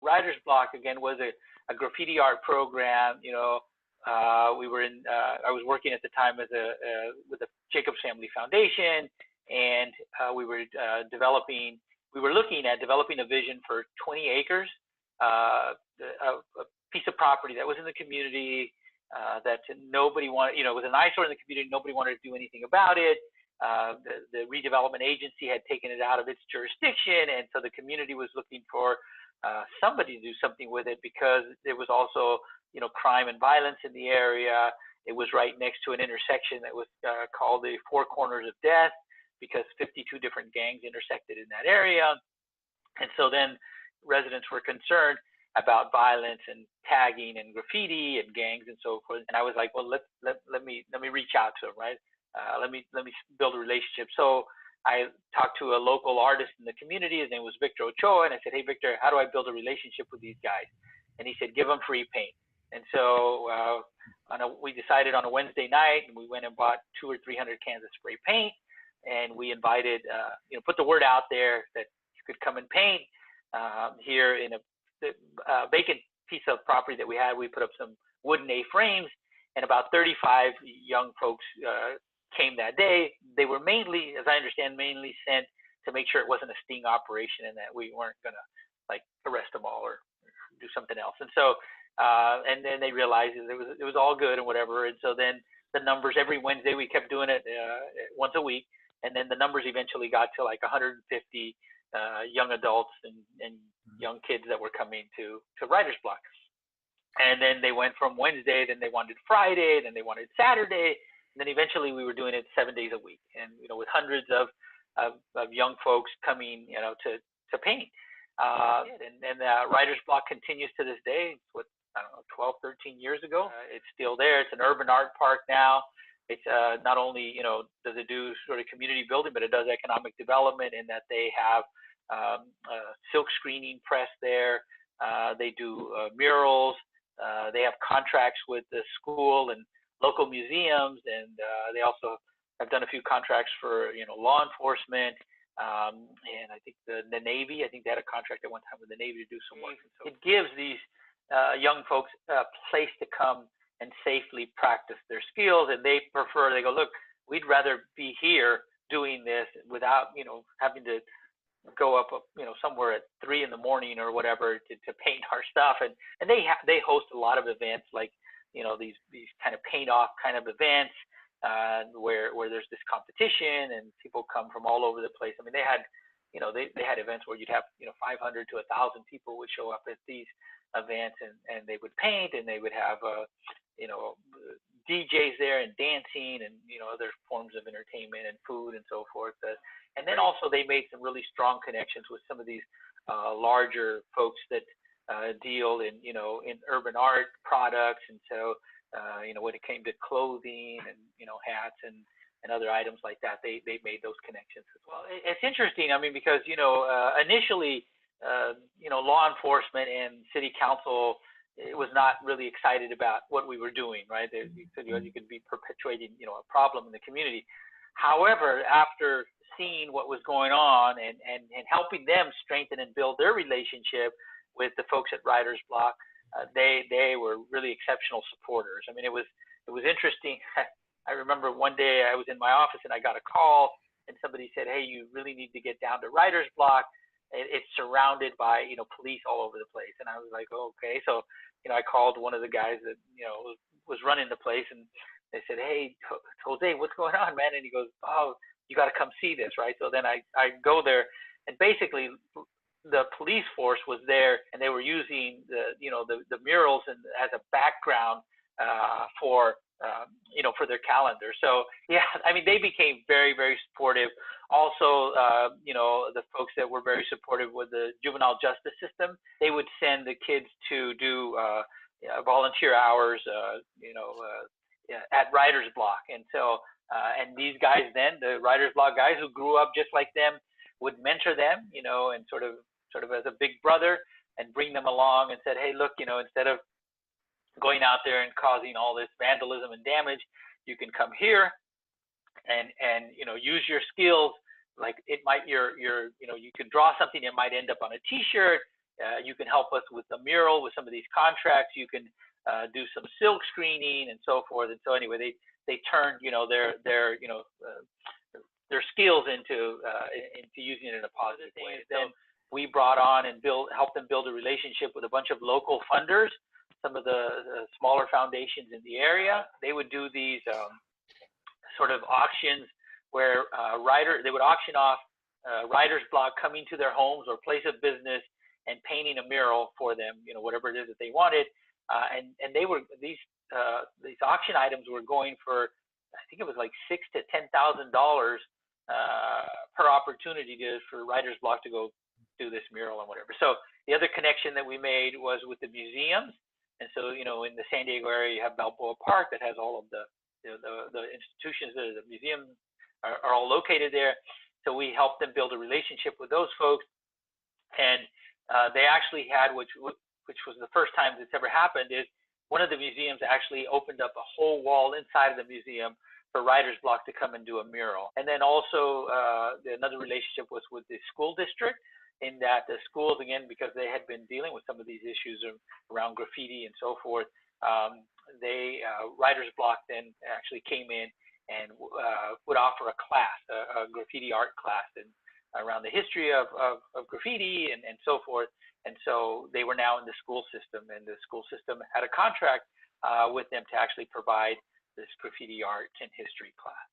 Writerz Blok again was a graffiti art program. We were in. I was working at the time as with the Jacobs Family Foundation, and we were developing. We were looking at developing a vision for 20 acres, a piece of property that was in the community that nobody wanted. It was an eyesore in the community. Nobody wanted to do anything about it. The redevelopment agency had taken it out of its jurisdiction, and so the community was looking for somebody to do something with it, because there was also crime and violence in the area. It was right next to an intersection that was called the Four Corners of Death, because 52 different gangs intersected in that area. And so then residents were concerned about violence and tagging and graffiti and gangs and so forth. And I was like, well, let me reach out to them, right? Let me build a relationship. So I talked to a local artist in the community. His name was Victor Ochoa, and I said, hey, Victor, how do I build a relationship with these guys? And he said, give them free paint. And so we decided on a Wednesday night, and we went and bought 200 or 300 cans of spray paint, and we invited, put the word out there that you could come and paint here in a vacant piece of property that we had. We put up some wooden A-frames, and about 35 young folks came that day. They were mainly, as I understand, sent to make sure it wasn't a sting operation and that we weren't going to arrest them all or do something else. And so, and then they realized it was all good and whatever. And so then the numbers, every Wednesday we kept doing it once a week. And then the numbers eventually got to 150 young adults and young kids that were coming to Writerz Blok. And then they went from Wednesday, then they wanted Friday, then they wanted Saturday, and then eventually we were doing it 7 days a week, and with hundreds of young folks coming, to paint. And Writerz Blok continues to this day. It's what, I don't know, 12, 13 years ago. It's still there. It's an urban art park now. It's not only, does it do sort of community building, but it does economic development in that they have silk screening press there. They do murals. They have contracts with the school and local museums, and they also have done a few contracts for law enforcement, and I think the Navy. I think they had a contract at one time with the Navy to do some work. And so it gives these young folks a place to come and safely practice their skills, and they go, look, we'd rather be here doing this without having to go up somewhere at 3 in the morning or whatever to paint our stuff. And they host a lot of events like these kind of paint off kind of events where there's this competition and people come from all over the place. I mean, they had events where you'd have 500 to 1,000 people would show up at these events, and they would paint, and they would have DJs there and dancing and other forms of entertainment and food and so forth. And then also they made some really strong connections with some of these larger folks that deal in urban art products. And so when it came to clothing and hats and other items like that, they made those connections as well. It's interesting, I mean, because initially law enforcement and city council, it was not really excited about what we were doing, right? You said you could be perpetuating a problem in the community. However, after seeing what was going on and helping them strengthen and build their relationship with the folks at Writerz Blok, they were really exceptional supporters. I mean, it was interesting. I remember one day I was in my office and I got a call, and somebody said, hey, you really need to get down to Writerz Blok. It's surrounded by police all over the place. And I was like, oh, okay. So I called one of the guys that was running the place, and they said, hey, Jose, what's going on, man? And he goes, oh, you got to come see this, right? So then I go there, and basically the police force was there, and they were using the murals as a background for their calendar. So yeah, I mean, they became very, very supportive. Also, the folks that were very supportive with the juvenile justice system, they would send the kids to do volunteer hours, at Writerz Blok. And so, and these guys then, the Writerz Blok guys who grew up just like them, would mentor them, and sort of as a big brother, and bring them along and said, hey, look, instead of going out there and causing all this vandalism and damage, you can come here and use your skills. Like it might, you can draw something, it might end up on a t-shirt, you can help us with the mural, with some of these contracts. You can do some silk screening and so forth. And so anyway, they turned their skills into using it in a positive way. Then we brought on and helped them build a relationship with a bunch of local funders, some of the smaller foundations in the area. They would do these sort of auctions where they would auction off Writerz Blok coming to their homes or place of business and painting a mural for them, whatever it is that they wanted. And they were these auction items were going for, I think it was like $6,000 to $10,000 per opportunity for Writerz Blok to go do this mural and whatever. So the other connection that we made was with the museums. And so, in the San Diego area, you have Balboa Park that has all of the institutions, the museums are all located there. So we helped them build a relationship with those folks. And they actually had, which was the first time this ever happened, is one of the museums actually opened up a whole wall inside of the museum for Writerz Blok to come and do a mural. And then also another relationship was with the school district, in that the schools, again, because they had been dealing with some of these issues around graffiti and so forth, Writerz Blok then actually came in and would offer a class, a graffiti art class, and around the history of graffiti and so forth. And so they were now in the school system, and the school system had a contract with them to actually provide this graffiti art and history class.